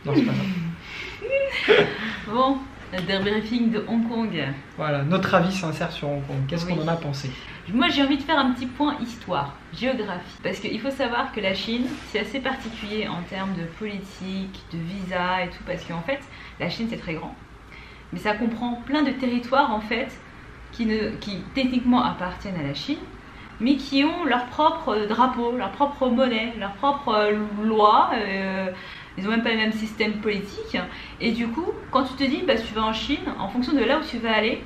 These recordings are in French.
Non, c'est pas ça. Bon, le débriefing de Hong Kong. Voilà, notre avis sincère sur Hong Kong. Qu'est-ce qu'on en a pensé? Moi j'ai envie de faire un petit point histoire, géographie. Parce qu'il faut savoir que la Chine, c'est assez particulier en termes de politique, de visa et tout. Parce qu'en fait, la Chine c'est très grand. Mais ça comprend plein de territoires en fait qui techniquement appartiennent à la Chine, mais qui ont leur propre drapeau, leur propre monnaie, leur propre loi. Ils n'ont même pas le même système politique. Et du coup, quand tu te dis bah, tu vas en Chine, en fonction de là où tu vas aller,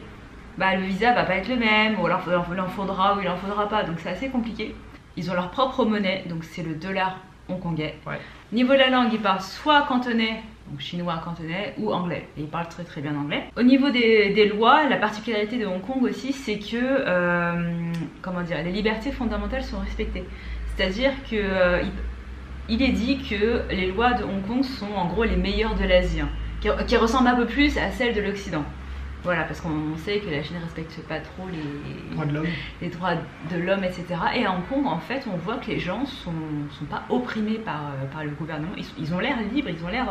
bah, le visa va pas être le même, ou alors il en faudra ou il en faudra pas. Donc c'est assez compliqué. Ils ont leur propre monnaie, donc c'est le dollar hongkongais. Ouais. Niveau de la langue, ils parlent soit cantonais, donc chinois cantonais, ou anglais. Et ils parlent très très bien anglais. Au niveau des lois, la particularité de Hong Kong aussi, c'est que comment dire, les libertés fondamentales sont respectées. C'est-à-dire que il est dit que les lois de Hong Kong sont en gros les meilleures de l'Asie, qui ressemblent un peu plus à celles de l'Occident. Voilà, parce qu'on sait que la Chine ne respecte pas trop les droits de l'homme, etc. Et à Hong Kong, en fait, on voit que les gens sont pas opprimés par le gouvernement. Ils ont l'air libres, ils ont l'air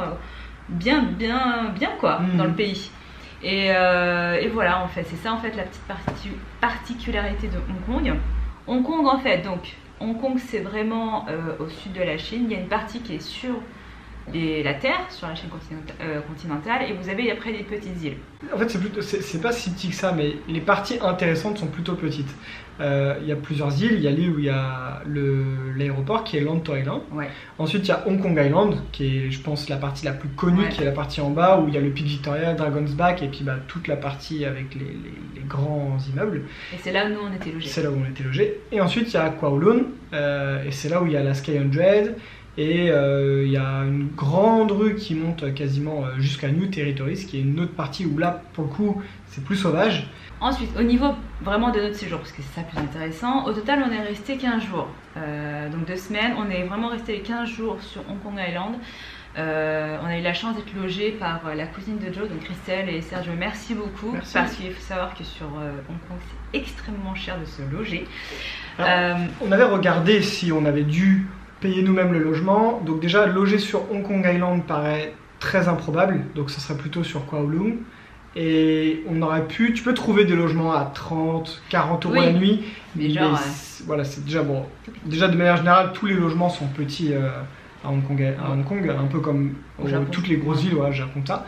bien quoi, dans le pays. Et voilà, en fait, c'est ça en fait la petite particularité de Hong Kong. Hong Kong, en fait, donc Hong Kong, c'est vraiment au sud de la Chine. Il y a une partie qui est sur la terre, sur la chaîne continentale, et vous avez après des petites îles. En fait, c'est pas si petit que ça, mais les parties intéressantes sont plutôt petites. Il y a plusieurs îles. Il y a l'île où il y a l'aéroport qui est Lantou Island. Ouais. Ensuite, il y a Hong Kong Island, qui est, je pense, la partie la plus connue, qui est la partie en bas, où il y a le pic Victoria, Dragon's Back, et puis bah, toute la partie avec les grands immeubles. Et c'est là où nous on était logés. C'est là où on était logés. Et ensuite, il y a Kowloon, et c'est là où il y a la Sky 100. Et il y a une grande rue qui monte quasiment jusqu'à New Territories, qui est une autre partie où là, pour le coup, c'est plus sauvage. Ensuite, au niveau vraiment de notre séjour, parce que c'est ça plus intéressant, au total, on est resté 15 jours. Donc 2 semaines, on est vraiment resté les 15 jours sur Hong Kong Island. On a eu la chance d'être logé par la cousine de Joe, donc Christelle et Sergio. Merci beaucoup. Merci. Parce qu'il faut savoir que sur Hong Kong, c'est extrêmement cher de se loger. Alors, on avait regardé si on avait dû payer nous-mêmes le logement. Donc déjà, loger sur Hong Kong Island paraît très improbable. Donc ça serait plutôt sur Kowloon. Et on aurait pu... Tu peux trouver des logements à 30, 40 euros la nuit. Mais genre... voilà, c'est déjà bon. Déjà, de manière générale, tous les logements sont petits à Hong Kong, un peu comme toutes les grosses villes, ouais, Japon, ça.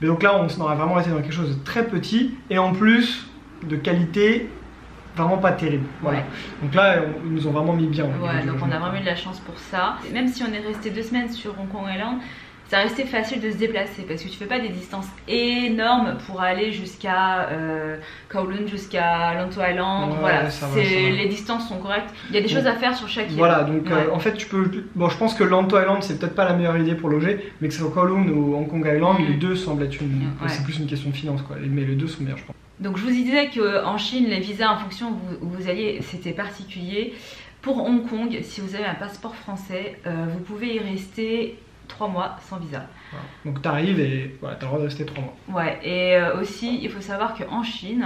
Mais donc là, on aurait vraiment été dans quelque chose de très petit. Et en plus, de qualité... vraiment pas terrible. Voilà. Ouais. Donc là, ils nous ont vraiment mis bien. Ouais, donc on a vraiment eu de la chance pour ça. Et même si on est resté 2 semaines sur Hong Kong Island, ça restait facile de se déplacer parce que tu fais pas des distances énormes pour aller jusqu'à Kowloon, jusqu'à Lantou Island. Ouais, voilà, les distances sont correctes. Il y a des choses à faire sur chaque île. Voilà, donc en fait, tu peux. Bon, je pense que Lantou Island, c'est peut-être pas la meilleure idée pour loger, mais que ce soit Kowloon ou Hong Kong Island, les deux semblent être une. C'est plus une question de finance, quoi. Mais les deux sont meilleurs, je pense. Donc je vous disais qu'en Chine, les visas en fonction où vous alliez, c'était particulier. Pour Hong Kong, si vous avez un passeport français, vous pouvez y rester 3 mois sans visa. Voilà. Donc tu arrives et voilà, tu as le droit de rester 3 mois. Ouais, et aussi, il faut savoir qu'en Chine,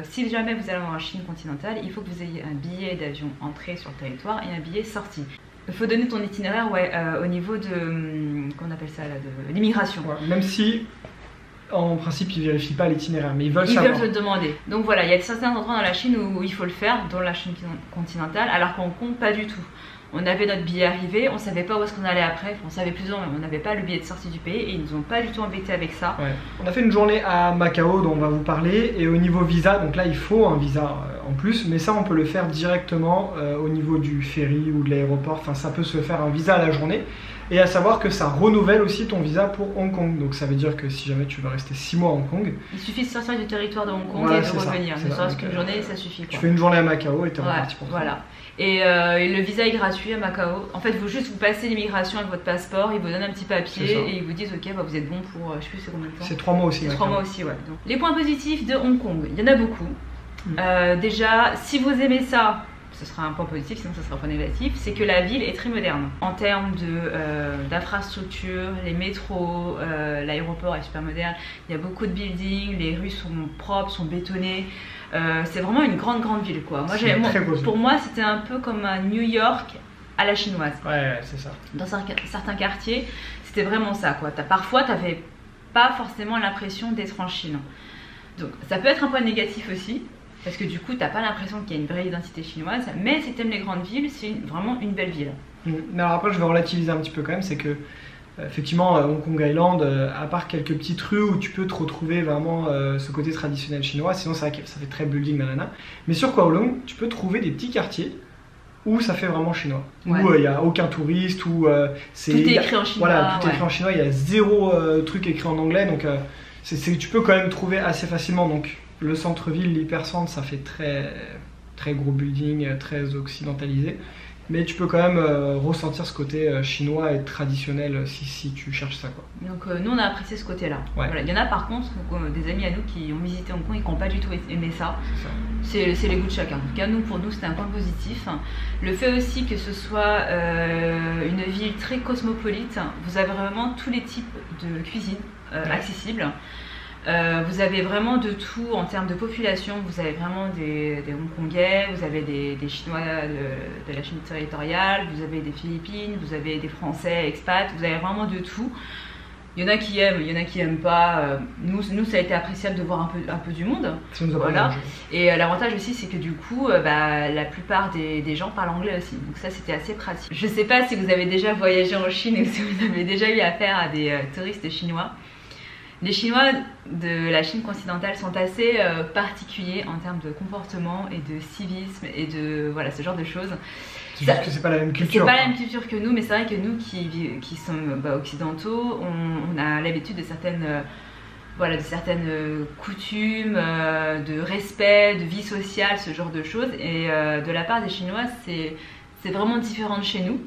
si jamais vous allez en Chine continentale, il faut que vous ayez un billet d'avion entrée sur le territoire et un billet sortie. Il faut donner ton itinéraire au niveau de, qu'on appelle ça là, de l'immigration. Ouais, même si... En principe, ils vérifient pas l'itinéraire, mais ils veulent savoir. Ils veulent te demander. Donc voilà, il y a certains endroits dans la Chine où il faut le faire, dans la Chine continentale, alors qu'en Hong Kong, pas du tout. On avait notre billet arrivé, on savait pas où est-ce qu'on allait après, on savait plus ou moins, mais on n'avait pas le billet de sortie du pays et ils nous ont pas du tout embêtés avec ça. Ouais. On a fait une journée à Macao dont on va vous parler, et au niveau visa, donc là il faut un visa en plus, mais ça on peut le faire directement au niveau du ferry ou de l'aéroport, enfin ça peut se faire un visa à la journée. Et à savoir que ça renouvelle aussi ton visa pour Hong Kong. Donc ça veut dire que si jamais tu veux rester 6 mois à Hong Kong, il suffit de sortir du territoire de Hong Kong et de revenir. Ne serait-ce qu'une journée, ça suffit. Quoi. Tu fais une journée à Macao et tu es reparti pour ça. Voilà. Et le visa est gratuit à Macao. En fait, il faut juste vous passer l'immigration avec votre passeport, ils vous donnent un petit papier et ils vous disent ok, bah, vous êtes bon pour, je sais plus c'est combien de temps. C'est 3 mois aussi. C'est 3 mois aussi, ouais. Donc, les points positifs de Hong Kong, il y en a beaucoup. Déjà, si vous aimez ça, ce sera un point positif, sinon ce sera un point négatif, c'est que la ville est très moderne. En termes d'infrastructures, les métros, l'aéroport est super moderne, il y a beaucoup de buildings, les rues sont propres, sont bétonnées. C'est vraiment une grande ville quoi. Pour moi c'était un peu comme un New York à la chinoise. Ouais, c'est ça. Dans certains quartiers, c'était vraiment ça, quoi. Parfois, tu n'avais pas forcément l'impression d'être en Chine. Donc, ça peut être un point négatif aussi, parce que du coup, tu n'as pas l'impression qu'il y a une vraie identité chinoise, mais si tu aimes les grandes villes, c'est vraiment une belle ville. Mais alors après, je vais relativiser un petit peu quand même, c'est que effectivement, Hong Kong Island, à part quelques petites rues où tu peux te retrouver vraiment ce côté traditionnel chinois, sinon c'est vrai que ça fait très building, nanana. Mais sur Kowloon, tu peux trouver des petits quartiers où ça fait vraiment chinois, où il n'y a aucun touriste, où tout est écrit en chinois. Voilà, tout est écrit en chinois, il y a zéro truc écrit en anglais, donc tu peux quand même trouver assez facilement. Donc le centre-ville, l'hypercentre, ça fait très gros building, très occidentalisé. Mais tu peux quand même ressentir ce côté chinois et traditionnel si tu cherches ça, quoi. Donc nous on a apprécié ce côté-là. Voilà. Il y en a par contre des amis à nous qui ont visité Hong Kong et qui n'ont pas du tout aimé ça. C'est les goûts de chacun. En tout cas pour nous c'était un point positif. Le fait aussi que ce soit une ville très cosmopolite, vous avez vraiment tous les types de cuisine accessibles. Vous avez vraiment de tout en termes de population, vous avez vraiment des Hongkongais, vous avez des Chinois de la Chine territoriale, vous avez des Philippines, vous avez des Français expats, vous avez vraiment de tout. Il y en a qui aiment, il y en a qui n'aiment pas. Nous, ça a été appréciable de voir un peu du monde. Voilà. Et l'avantage aussi, c'est que du coup, la plupart des gens parlent anglais aussi. Donc ça, c'était assez pratique. Je ne sais pas si vous avez déjà voyagé en Chine ou si vous avez déjà eu affaire à des touristes chinois. Les Chinois de la Chine continentale sont assez particuliers en termes de comportement et de civisme et de ce genre de choses. C'est juste que c'est pas la même culture. C'est pas la même culture que nous, mais c'est vrai que nous qui sommes occidentaux, on a l'habitude de certaines coutumes, de respect, de vie sociale, ce genre de choses. Et de la part des Chinois, c'est vraiment différent de chez nous.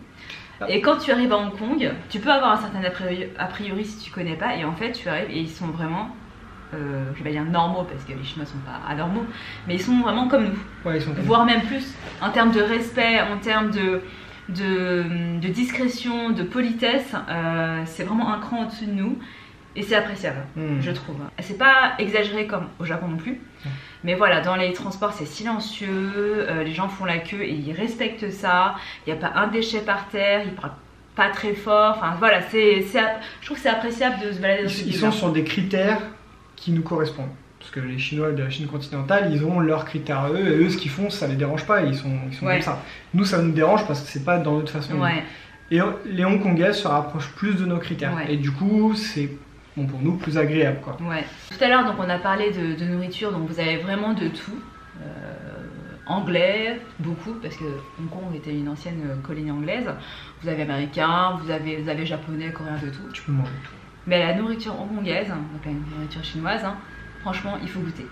Et quand tu arrives à Hong Kong, tu peux avoir un certain a priori si tu connais pas, et en fait tu arrives et ils sont vraiment, je vais dire normaux parce que les Chinois sont pas anormaux, mais ils sont vraiment comme nous, voire même plus en termes de respect, en termes de discrétion, de politesse, c'est vraiment un cran au-dessus de nous. Et c'est appréciable, je trouve. C'est pas exagéré comme au Japon non plus. Mais voilà, dans les transports, c'est silencieux. Les gens font la queue et ils respectent ça. Il n'y a pas un déchet par terre. Ils parlent pas très fort. Enfin voilà, je trouve que c'est appréciable de se balader dans ce pays. Ils sont sur des critères qui nous correspondent. Parce que les Chinois de la Chine continentale, ils ont leurs critères à eux. Et eux, ce qu'ils font, ça les dérange pas. Ils sont comme ça. Nous, ça nous dérange parce que c'est pas dans notre façon de vivre. Et les Hongkongais se rapprochent plus de nos critères. Et du coup, c'est pour nous plus agréable, quoi. Tout à l'heure donc on a parlé de nourriture, donc vous avez vraiment de tout. Anglais, beaucoup, parce que Hong Kong était une ancienne colonie anglaise. Vous avez américain, vous avez japonais, coréen, de tout. Tu peux manger tout. Mais la nourriture hongkongaise, donc la nourriture chinoise, franchement il faut goûter.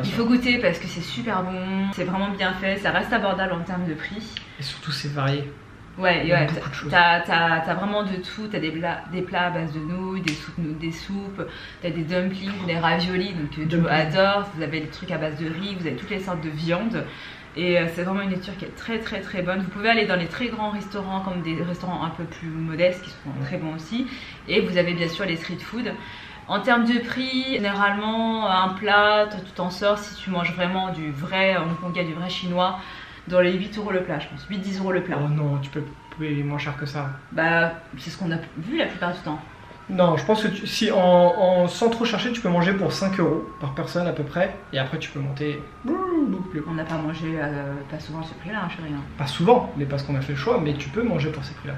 Il faut goûter parce que c'est super bon, c'est vraiment bien fait, ça reste abordable en termes de prix. Et surtout c'est varié. T'as vraiment de tout, t'as des plats à base de nouilles, des soupes, t'as des dumplings, des raviolis, donc Joe adore, vous avez des trucs à base de riz, vous avez toutes les sortes de viande. Et c'est vraiment une nourriture qui est très très très bonne. Vous pouvez aller dans les très grands restaurants comme des restaurants un peu plus modestes qui sont très bons aussi. Et vous avez bien sûr les street food. En termes de prix, généralement un plat, tu t'en sors si tu manges vraiment du vrai hongkongais, du vrai chinois, dans les 8 € le plat, je pense. 8-10 € le plat. Oh non, tu peux payer moins cher que ça. C'est ce qu'on a vu la plupart du temps. Non, je pense que sans trop chercher, tu peux manger pour 5 € par personne à peu près. Et après, tu peux monter beaucoup plus. On n'a pas mangé pas souvent ce prix-là, hein, chérie. Pas souvent, mais parce qu'on a fait le choix, mais tu peux manger pour ces prix-là.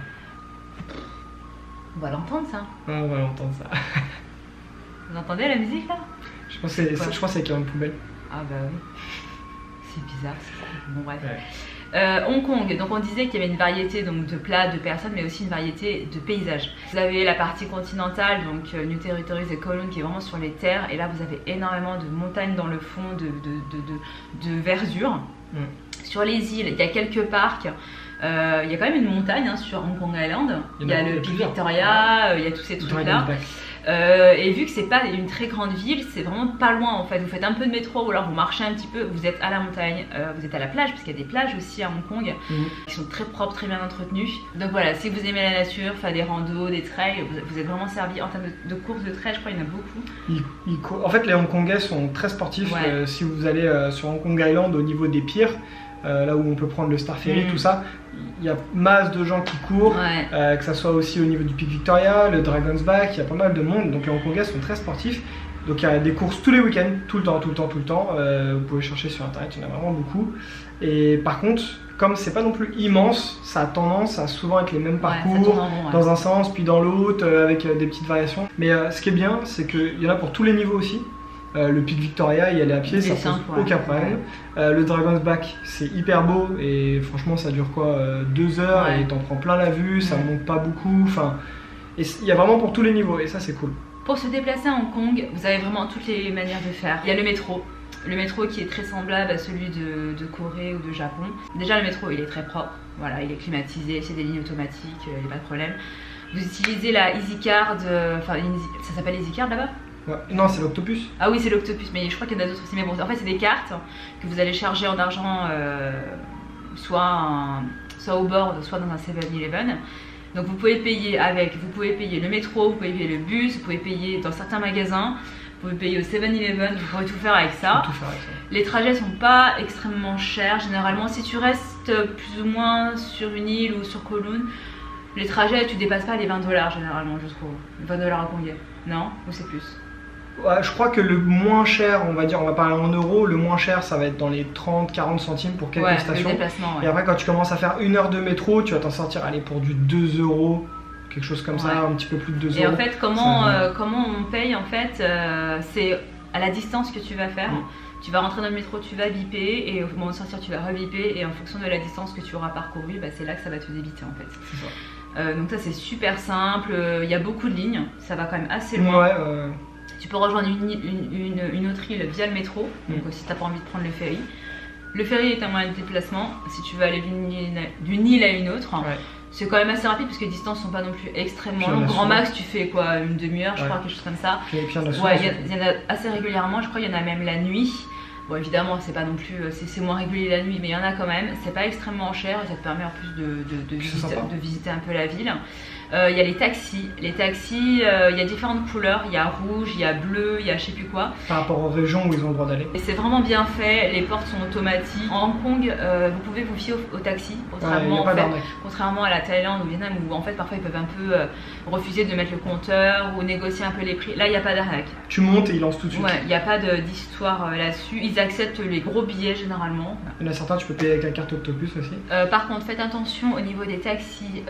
On va l'entendre, ça. On va l'entendre, ça. Vous entendez la musique, là? Je pense que c'est qu'il y a une poubelle. Ah bah oui. C'est bizarre, c'est ça. Bon, bref. Hong Kong, donc on disait qu'il y avait une variété donc, de plats, de personnes, mais aussi une variété de paysages. Vous avez la partie continentale, donc New Territories et Kowloon, qui est vraiment sur les terres, et là vous avez énormément de montagnes dans le fond, de verdure. Sur les îles, il y a quelques parcs. Il y a quand même une montagne sur Hong Kong Island. Il y a le Pic Victoria, il y a tous ces trucs-là. Et vu que c'est pas une très grande ville, c'est vraiment pas loin en fait. Vous faites un peu de métro ou alors vous marchez un petit peu, vous êtes à la montagne, vous êtes à la plage, parce qu'il y a des plages aussi à Hong Kong qui sont très propres, très bien entretenues. Donc voilà, si vous aimez la nature, faire des randos, des trails, vous êtes vraiment servi. En termes de courses de trail, je crois qu'il y en a beaucoup. En fait, les Hongkongais sont très sportifs. Si vous allez sur Hong Kong Island au niveau des piers, là où on peut prendre le Star Ferry, tout ça, il y a masse de gens qui courent, que ça soit aussi au niveau du Pic Victoria, le Dragon's Back, il y a pas mal de monde, donc les Hongkongais sont très sportifs. Donc il y a des courses tous les week-ends, tout le temps. Vous pouvez chercher sur internet, il y en a vraiment beaucoup. Et par contre, comme c'est pas non plus immense, ça a tendance à souvent être les mêmes parcours, dans un sens puis dans l'autre, avec des petites variations. Mais ce qui est bien, c'est qu'il y en a pour tous les niveaux aussi. Le Pic Victoria, y aller à pied, ça pose aucun problème. Le Dragon's Back, c'est hyper beau et franchement, ça dure quoi 2 heures et t'en prends plein la vue, ça monte pas beaucoup. Enfin, il y a vraiment pour tous les niveaux et ça, c'est cool. Pour se déplacer à Hong Kong, vous avez vraiment toutes les manières de faire. Il y a le métro. Le métro qui est très semblable à celui de Corée ou de Japon. Déjà le métro il est très propre, voilà, il est climatisé, c'est des lignes automatiques, il n'y a pas de problème. Vous utilisez la EasyCard, ça s'appelle EasyCard là-bas? Non, c'est l'Octopus. Ah oui, c'est l'Octopus, mais je crois qu'il y en a d'autres aussi. Mais bon, en fait c'est des cartes que vous allez charger en argent soit au board, soit dans un 7-Eleven. Donc vous pouvez payer vous pouvez payer le métro, vous pouvez payer le bus, vous pouvez payer dans certains magasins, vous pouvez payer au 7-Eleven, vous pouvez tout faire avec ça. Les trajets sont pas extrêmement chers, généralement si tu restes plus ou moins sur une île ou sur Kowloon, les trajets tu dépasses pas les 20 $ généralement je trouve. 20 $ à combien? Non? Ou c'est plus? Ouais, je crois que le moins cher, on va parler en euros, le moins cher ça va être dans les 30-40 centimes pour quelques stations. Et après quand tu commences à faire 1 heure de métro, tu vas t'en sortir pour du 2 €, quelque chose comme ça, un petit peu plus de 2 €. Et en fait comment on paye en fait, c'est à la distance que tu vas faire. Tu vas rentrer dans le métro, tu vas biper et au moment de sortir tu vas rebiper et en fonction de la distance que tu auras parcouru, c'est là que ça va te débiter en fait. C'est ça. Donc ça c'est super simple, il y a beaucoup de lignes, ça va quand même assez loin. Tu peux rejoindre une autre île via le métro, donc si tu n'as pas envie de prendre le ferry. Le ferry est un moyen de déplacement, si tu veux aller d'une île à une autre. C'est quand même assez rapide parce que les distances sont pas non plus extrêmement longues. Grand max, tu fais quoi, une demi-heure, je crois, quelque chose comme ça. Il y en a assez régulièrement, je crois qu'il y en a même la nuit. Bon, évidemment, c'est pas non plus, c'est moins régulier la nuit, mais il y en a quand même. C'est pas extrêmement cher et ça te permet en plus de visiter un peu la ville. Il y a les taxis. Les taxis, il y a différentes couleurs. Il y a rouge, il y a bleu, il y a je sais plus quoi. Par rapport aux régions où ils ont le droit d'aller. Et c'est vraiment bien fait. Les portes sont automatiques. En Hong Kong, vous pouvez vous fier au taxi, contrairement à la Thaïlande ou au Vietnam où en fait parfois ils peuvent un peu refuser de mettre le compteur ou négocier un peu les prix. Là, il n'y a pas d'arnaque. Tu montes et ils lancent tout de suite. Ouais, il n'y a pas d'histoire là-dessus. Ils acceptent les gros billets généralement. Il y en a certains, tu peux payer avec la carte Octopus aussi. Par contre, faites attention au niveau des taxis.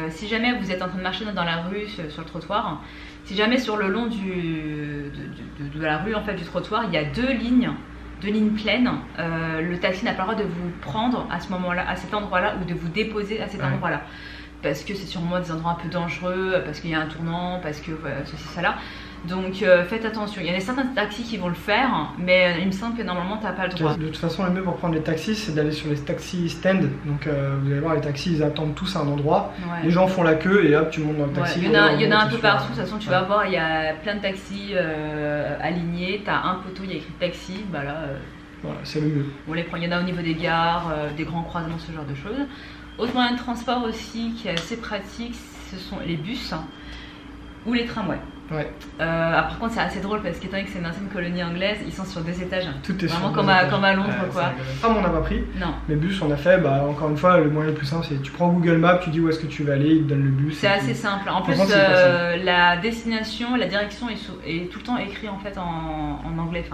Si jamais vous êtes en train de marcher dans la rue, sur le trottoir, si jamais sur le long de la rue, en fait, du trottoir, il y a deux lignes pleines, le taxi n'a pas le droit de vous prendre à ce moment-là, à cet endroit-là, ou de vous déposer à cet endroit-là. Parce que c'est sûrement des endroits un peu dangereux, parce qu'il y a un tournant, parce que ceci, cela. Donc faites attention, il y a certains taxis qui vont le faire, mais il me semble que normalement tu n'as pas le droit. De toute façon, le mieux pour prendre les taxis, c'est d'aller sur les taxis stand. Donc vous allez voir, les taxis, ils attendent tous à un endroit. Les gens font la queue et hop, tu montes dans le taxi. Il y en a un peu partout, de toute façon tu vas voir, il y a plein de taxis alignés, tu as un poteau, il y a écrit taxi, bah là... voilà, c'est le mieux. On les prend, il y en a au niveau des gares, des grands croisements, ce genre de choses. Autre moyen de transport aussi qui est assez pratique, ce sont les bus ou les tramways. Par contre c'est assez drôle parce qu'étant donné que c'est une ancienne colonie anglaise, ils sont sur 2 étages. Tout est vraiment comme à Londres quoi. Tram on n'a pas pris. Non. Mais bus on a fait, encore une fois le moyen le plus simple c'est tu prends Google Maps, tu dis où est-ce que tu vas aller, il te donne le bus. C'est assez simple. En plus la destination, la direction est tout le temps écrit en fait en anglais.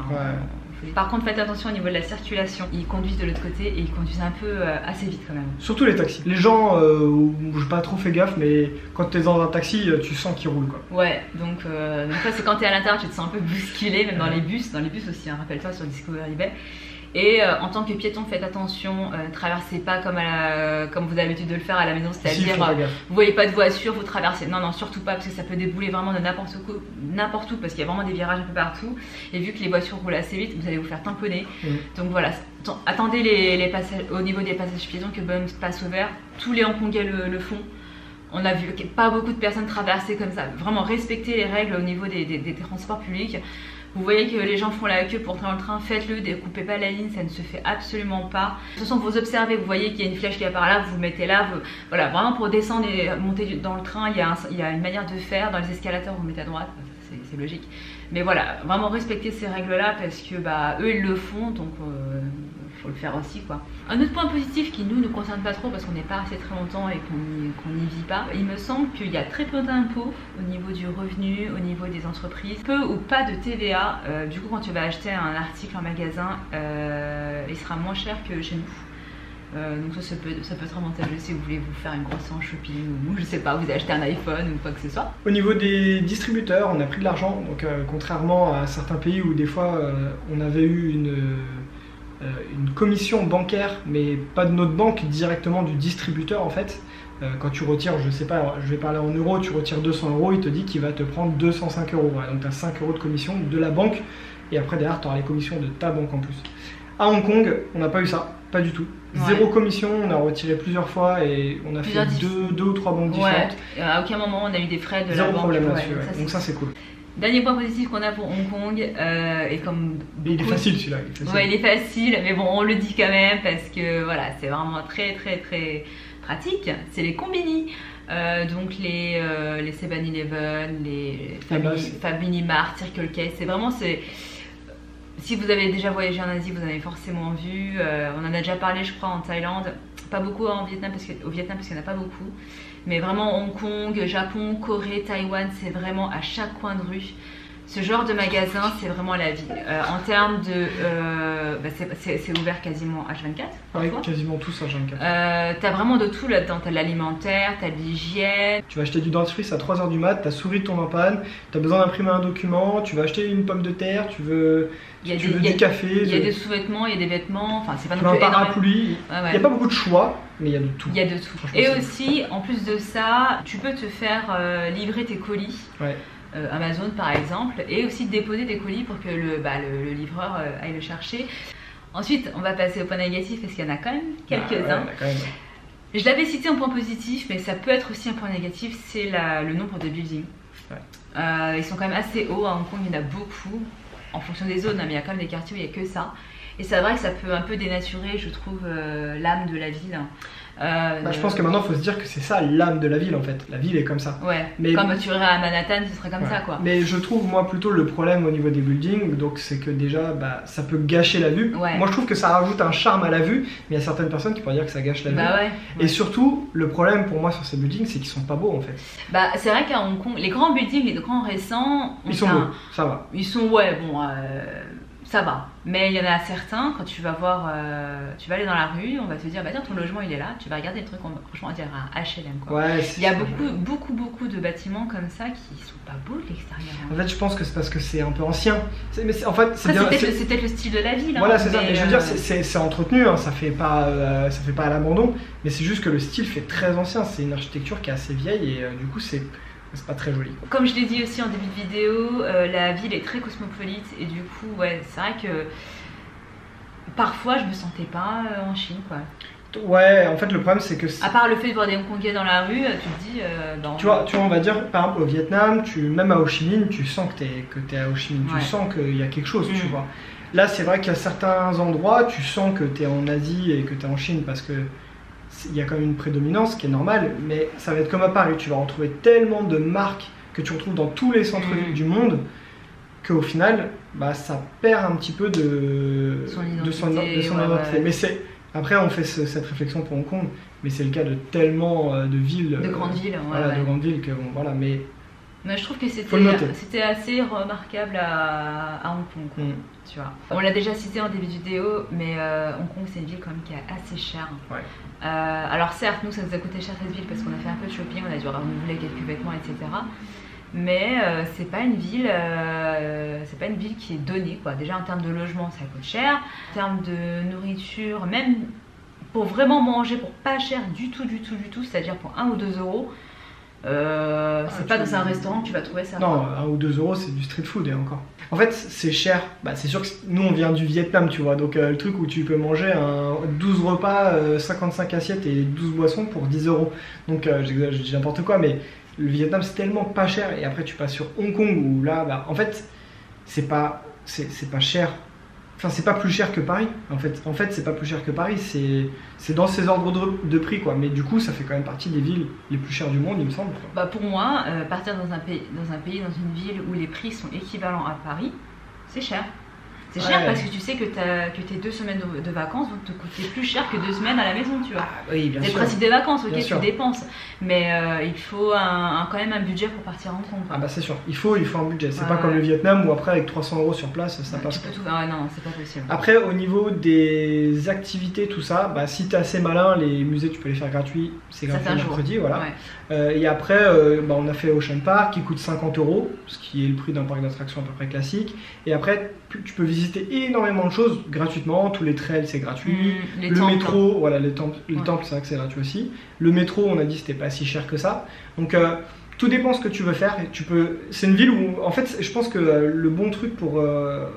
Par contre faites attention au niveau de la circulation, ils conduisent de l'autre côté et ils conduisent un peu assez vite quand même. Surtout les taxis. Les gens, j'ai pas trop fait gaffe mais quand t'es dans un taxi tu sens qu'ils roulent quoi. Ouais, donc ça c'est quand t'es à l'intérieur tu te sens un peu bousculé, même dans les bus aussi, hein, rappelle-toi sur Discovery Bay. Et en tant que piéton, faites attention, traversez pas comme vous avez l'habitude de le faire à la maison, c'est-à-dire vous voyez pas de voiture, vous traversez. Non, surtout pas, parce que ça peut débouler vraiment de n'importe où, parce qu'il y a vraiment des virages un peu partout. Et vu que les voitures roulent assez vite, vous allez vous faire tamponner. Donc voilà, attendez les passages, au niveau des passages piétons que Bum passe au vert. Tous les Hongkongais le font. On a vu pas beaucoup de personnes traverser comme ça. Vraiment respectez les règles au niveau des transports publics. Vous voyez que les gens font la queue pour entrer dans le train, faites-le, découpez pas la ligne, ça ne se fait absolument pas. De toute façon, vous observez, vous voyez qu'il y a une flèche qui apparaît là, vous mettez là. Voilà, vraiment pour descendre et monter dans le train, il y a une manière de faire. Dans les escalators, vous mettez à droite, c'est logique. Mais voilà, vraiment respectez ces règles-là parce que eux, ils le font, donc faut le faire aussi quoi. Un autre point positif qui nous concerne pas trop parce qu'on n'est pas resté très longtemps et qu'on n'y vit pas, il me semble qu'il y a très peu d'impôts au niveau du revenu, au niveau des entreprises, peu ou pas de TVA. Du coup quand tu vas acheter un article en magasin, il sera moins cher que chez nous. Donc ça peut être avantageux si vous voulez vous faire une grosse séance shopping ou je sais pas, vous achetez un iPhone ou quoi que ce soit. Au niveau des distributeurs, on a pris de l'argent, donc contrairement à certains pays où des fois on avait eu une commission bancaire, mais pas de notre banque, directement du distributeur en fait. Quand tu retires, je sais pas, je vais parler en euros, tu retires 200 €, il te dit qu'il va te prendre 205 €. Voilà, donc tu as 5 € de commission de la banque et après derrière tu auras les commissions de ta banque en plus. À Hong Kong, on n'a pas eu ça, pas du tout. Ouais. Zéro commission, on a retiré plusieurs fois et on a fait deux ou trois banques différentes. À aucun moment on a eu des frais de Zéro la banque. problème là-dessus, donc ça c'est cool. Dernier point positif qu'on a pour Hong Kong, et comme il est facile celui-là. Ouais, il est facile, mais bon, on le dit quand même parce que voilà, c'est vraiment très pratique. C'est les combini, donc les 7-Eleven, les Family Mart, Circle K. C'est vraiment si vous avez déjà voyagé en Asie, vous en avez forcément vu. On en a déjà parlé, je crois, en Thaïlande. Pas beaucoup au Vietnam parce qu'il n'y en a pas beaucoup. Mais vraiment Hong Kong, Japon, Corée, Taïwan, c'est vraiment à chaque coin de rue. Ce genre de magasin, c'est vraiment la vie. En termes de... c'est ouvert quasiment H24. Oui, quasiment tous H24. T'as vraiment de tout là-dedans. T'as de l'alimentaire, t'as de l'hygiène. Tu vas acheter du dentifrice à 3 h du mat, ta souris tombe en panne, t'as besoin d'imprimer un document, tu vas acheter une pomme de terre, tu veux du café. Il y a des sous-vêtements, il y a des vêtements, enfin c'est pas non plus énorme. Un parapluie, il n'y a pas beaucoup de choix, mais il y a de tout. Il y a de tout. Et aussi, en plus de ça, tu peux te faire livrer tes colis. Ouais. Amazon par exemple, et aussi déposer des colis pour que le livreur aille le chercher. Ensuite, on va passer au point négatif parce qu'il y en a quand même quelques-uns. Je l'avais cité en point positif, mais ça peut être aussi un point négatif, c'est le nombre de buildings. Ouais. Ils sont quand même assez hauts, à Hong Kong il y en a beaucoup, en fonction des zones, mais il y a quand même des quartiers où il n'y a que ça. Et c'est vrai que ça peut un peu dénaturer, je trouve, l'âme de la ville. Je pense que maintenant il faut se dire que c'est ça l'âme de la ville en fait. La ville est comme ça. Ouais. Mais comme tu irais à Manhattan, ce serait comme ça quoi. Mais je trouve moi plutôt le problème au niveau des buildings, donc c'est que déjà ça peut gâcher la vue. Ouais. Moi je trouve que ça rajoute un charme à la vue, mais il y a certaines personnes qui pourraient dire que ça gâche la vue. Ouais. Et surtout le problème pour moi sur ces buildings, c'est qu'ils sont pas beaux en fait. C'est vrai qu'à Hong Kong, les grands buildings, les grands récents, ils sont beaux, ça va. Ils sont ça va, mais il y en a certains, quand tu vas voir, tu vas aller dans la rue, on va te dire, tiens, ton logement il est là, tu vas regarder le truc, franchement on dirait un HLM quoi. Ouais, il y a beaucoup de bâtiments comme ça qui sont pas beaux de l'extérieur. En fait je pense que c'est parce que c'est un peu ancien. En fait, c'est peut-être le style de la ville. Voilà, c'est ça, mais je veux dire, c'est entretenu, hein, ça fait pas à l'abandon, mais c'est juste que le style fait très ancien, c'est une architecture qui est assez vieille et du coup c'est pas très joli. Comme je l'ai dit aussi en début de vidéo, la ville est très cosmopolite et du coup, c'est vrai que parfois je me sentais pas en Chine quoi. Ouais, en fait le problème c'est que... À part le fait de voir des Hongkongais dans la rue, tu te dis... Tu vois, on va dire par exemple au Vietnam, même à Ho Chi Minh, tu sens que t'es à Ho Chi Minh, tu sens qu'il y a quelque chose, tu vois. Là c'est vrai qu'il y a certains endroits, tu sens que t'es en Asie et que t'es en Chine parce que il y a quand même une prédominance qui est normale, mais ça va être comme à Paris, tu vas retrouver tellement de marques que tu retrouves dans tous les centres-villes du monde qu'au final, ça perd un petit peu de son identité. Mais après, on fait cette réflexion pour Hong Kong, mais c'est le cas de tellement de villes, de grandes villes, de grandes villes que bon, voilà, mais je trouve que c'était assez remarquable à Hong Kong, quoi, tu vois. On l'a déjà cité en début de vidéo, mais Hong Kong c'est une ville quand même qui est assez chère. Ouais. Alors certes, nous ça nous a coûté cher cette ville parce qu'on a fait un peu de shopping, on a dû renouveler quelques vêtements, etc. Mais c'est pas une ville qui est donnée quoi. Déjà en termes de logement ça coûte cher, en termes de nourriture, même pour vraiment manger pour pas cher du tout, c'est-à-dire pour 1 ou 2 euros. C'est pas dans un restaurant que tu vas trouver ça. Non, 1 ou 2 euros c'est du street food et encore. En fait c'est cher, c'est sûr que nous on vient du Vietnam tu vois, donc le truc où tu peux manger 12 repas, 55 assiettes et 12 boissons pour 10 euros. Donc je dis n'importe quoi, mais le Vietnam c'est tellement pas cher et après tu passes sur Hong Kong où là en fait c'est pas cher. Enfin, c'est pas plus cher que Paris. En fait c'est pas plus cher que Paris. C'est dans ces ordres de prix, quoi. Mais du coup, ça fait quand même partie des villes les plus chères du monde, il me semble. Pour moi, partir dans un pays, dans une ville où les prix sont équivalents à Paris, c'est cher. C'est cher parce que tu sais que tes 2 semaines de vacances vont te coûter plus cher que 2 semaines à la maison, tu vois. Oui, bien sûr. C'est le principe des vacances, ok, tu dépenses. Mais il faut quand même un budget pour partir à Hong Kong. Ah bah c'est sûr, il faut un budget. C'est pas comme le Vietnam où après avec 300 € sur place, ça passe. Non, c'est pas possible. Après, au niveau des activités, tout ça, bah, si t'es assez malin, les musées tu peux les faire gratuits. C'est gratuit le mercredi, voilà. Ouais. Et après, on a fait Ocean Park qui coûte 50 €, ce qui est le prix d'un parc d'attractions à peu près classique. Et après, tu peux visiter énormément de choses gratuitement. Tous les trails, c'est gratuit. Le métro, voilà, les temples, c'est vrai que c'est gratuit aussi. Le métro, on a dit, c'était pas si cher que ça. Donc, tout dépend ce que tu veux faire. C'est une ville où, en fait, je pense que le bon truc pour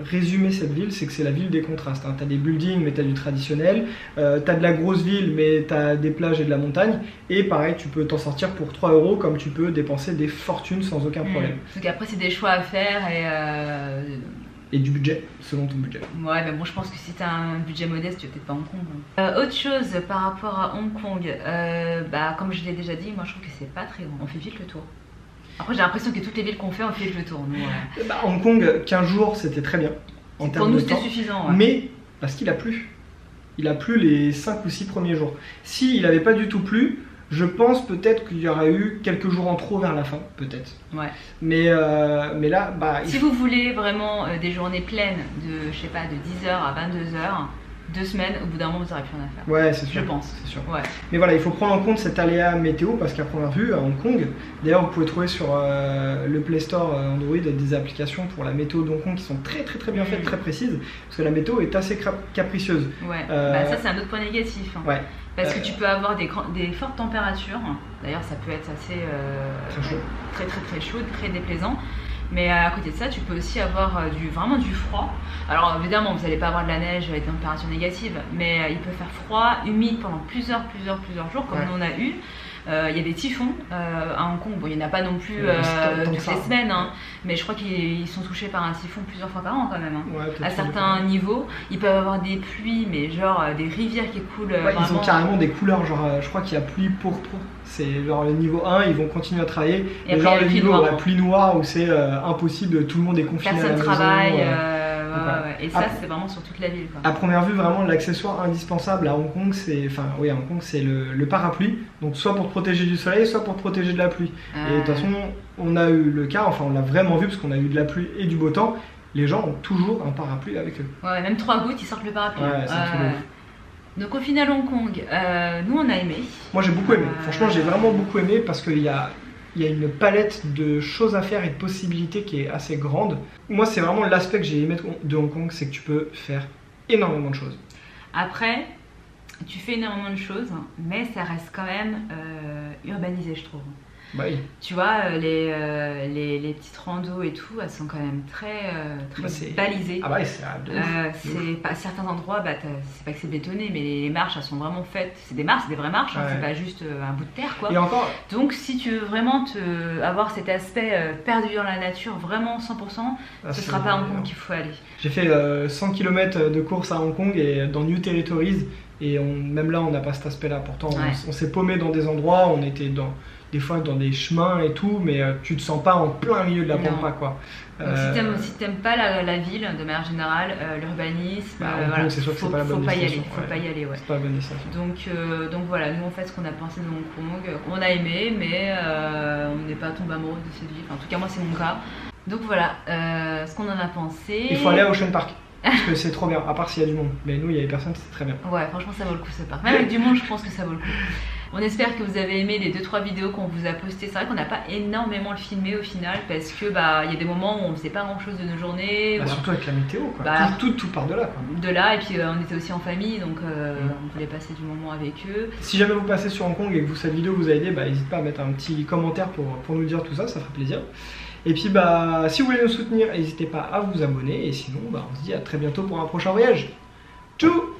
résumer cette ville, c'est que c'est la ville des contrastes. Hein. Tu as des buildings, mais tu as du traditionnel. Tu as de la grosse ville, mais tu as des plages et de la montagne. Et pareil, tu peux t'en sortir pour 3 €, comme tu peux dépenser des fortunes sans aucun problème. Donc après, c'est des choix à faire et du budget, selon ton budget. Ouais, mais bon, je pense que si tu as un budget modeste, tu vas peut-être pas à Hong Kong. Autre chose par rapport à Hong Kong, comme je l'ai déjà dit, moi je trouve que c'est pas très grand. On fait vite le tour. Après, j'ai l'impression que toutes les villes qu'on fait, on fait vite le tour. Nous, Hong Kong, 15 jours, c'était très bien. Pour nous, c'était suffisant. Ouais. Mais parce qu'il a plu. Il a plu les 5 ou 6 premiers jours. S'il n'avait pas du tout plu, je pense peut-être qu'il y aura eu quelques jours en trop vers la fin, peut-être. Ouais. Mais là, si vous voulez vraiment des journées pleines de, je sais pas, de 10h à 22h, 2 semaines, au bout d'un moment, vous n'aurez plus rien à faire. Ouais, c'est sûr. Je pense. C'est sûr. Ouais. Mais voilà, il faut prendre en compte cet aléa météo parce qu'à première vue, à Hong Kong, d'ailleurs, vous pouvez trouver sur le Play Store Android des applications pour la météo de Hong Kong qui sont très très bien faites, très précises, parce que la météo est assez capricieuse. Ouais. Ça, c'est un autre point négatif. Hein. Ouais. Parce que tu peux avoir des fortes températures. D'ailleurs, ça peut être assez très chaud, très déplaisant. Mais à côté de ça, tu peux aussi avoir vraiment du froid. Alors évidemment, vous n'allez pas avoir de la neige avec des températures négatives, mais il peut faire froid, humide pendant plusieurs jours, comme on en a eu. Il y a des typhons à Hong Kong. Bon, il n'y en a pas non plus toutes les semaines, hein, mais je crois qu'ils sont touchés par un typhon plusieurs fois par an quand même. Hein. Ouais, à certains niveaux, ils peuvent avoir des pluies, mais genre des rivières qui coulent. Ils ont carrément des couleurs, genre je crois qu'il y a pluie pourpre. C'est genre le niveau 1, ils vont continuer à travailler. Et genre le niveau pluie noire où c'est impossible, tout le monde est confiné à la maison. Personne travaille. Et ça, c'est vraiment sur toute la ville. Quoi. À première vue, vraiment, l'accessoire indispensable à Hong Kong, c'est le parapluie. Donc, soit pour te protéger du soleil, soit pour te protéger de la pluie. Et de toute façon, on a eu le cas, on l'a vraiment vu, parce qu'on a eu de la pluie et du beau temps. Les gens ont toujours un parapluie avec eux. Ouais, même 3 gouttes, ils sortent le parapluie. Ouais, c'est un truc de ouf. Donc, au final, Hong Kong, nous, on a aimé. Moi, j'ai beaucoup aimé. Franchement, j'ai vraiment beaucoup aimé parce qu'il y a une palette de choses à faire et de possibilités qui est assez grande. Moi, c'est vraiment l'aspect que j'ai aimé de Hong Kong, c'est que tu peux faire énormément de choses. Après, tu fais énormément de choses, mais ça reste quand même urbanisé, je trouve. Bah oui. Tu vois, les petites randos et tout, elles sont quand même très balisées. Ah bah c'est à certains endroits, c'est pas que c'est bétonné, mais les marches, elles sont vraiment faites. C'est des marches, c'est des vraies marches, hein, c'est pas juste un bout de terre, quoi. Et encore... Donc, si tu veux vraiment avoir cet aspect perdu dans la nature, vraiment 100%, ce sera pas à Hong Kong qu'il faut aller. J'ai fait 100 km de course à Hong Kong et dans New Territories, et même là, on n'a pas cet aspect-là. Pourtant, on s'est paumé dans des endroits, on était des fois dans des chemins et tout, mais tu te sens pas en plein milieu de la pampa, quoi. Donc si t'aimes pas la ville de manière générale, l'urbanisme, voilà, c'est sûr que c'est pas la bonne destination. Faut pas y aller, ouais. C'est pas la bonne destination. Donc voilà, nous on fait ce qu'on a pensé de Hong Kong, on a aimé, mais on n'est pas tombé amoureux de cette ville. Enfin, en tout cas moi c'est mon cas. Donc voilà, ce qu'on en a pensé. Il faut aller à Ocean Park. Parce que c'est trop bien, à part s'il y a du monde. Mais nous, il y avait personne, c'était très bien. Ouais, franchement, ça vaut le coup ce parc. Même avec du monde, je pense que ça vaut le coup. On espère que vous avez aimé les 2-3 vidéos qu'on vous a postées. C'est vrai qu'on n'a pas énormément le filmé au final parce que il y a des moments où on ne faisait pas grand chose de nos journées. Surtout avec la météo, quoi. Tout part de là, quoi. De là, et puis on était aussi en famille, donc on voulait passer du moment avec eux. Si jamais vous passez sur Hong Kong et que cette vidéo vous a aidé, n'hésitez pas à mettre un petit commentaire pour nous dire tout ça, ça fera plaisir. Et puis si vous voulez nous soutenir, n'hésitez pas à vous abonner. Et sinon, on se dit à très bientôt pour un prochain voyage. Tchou!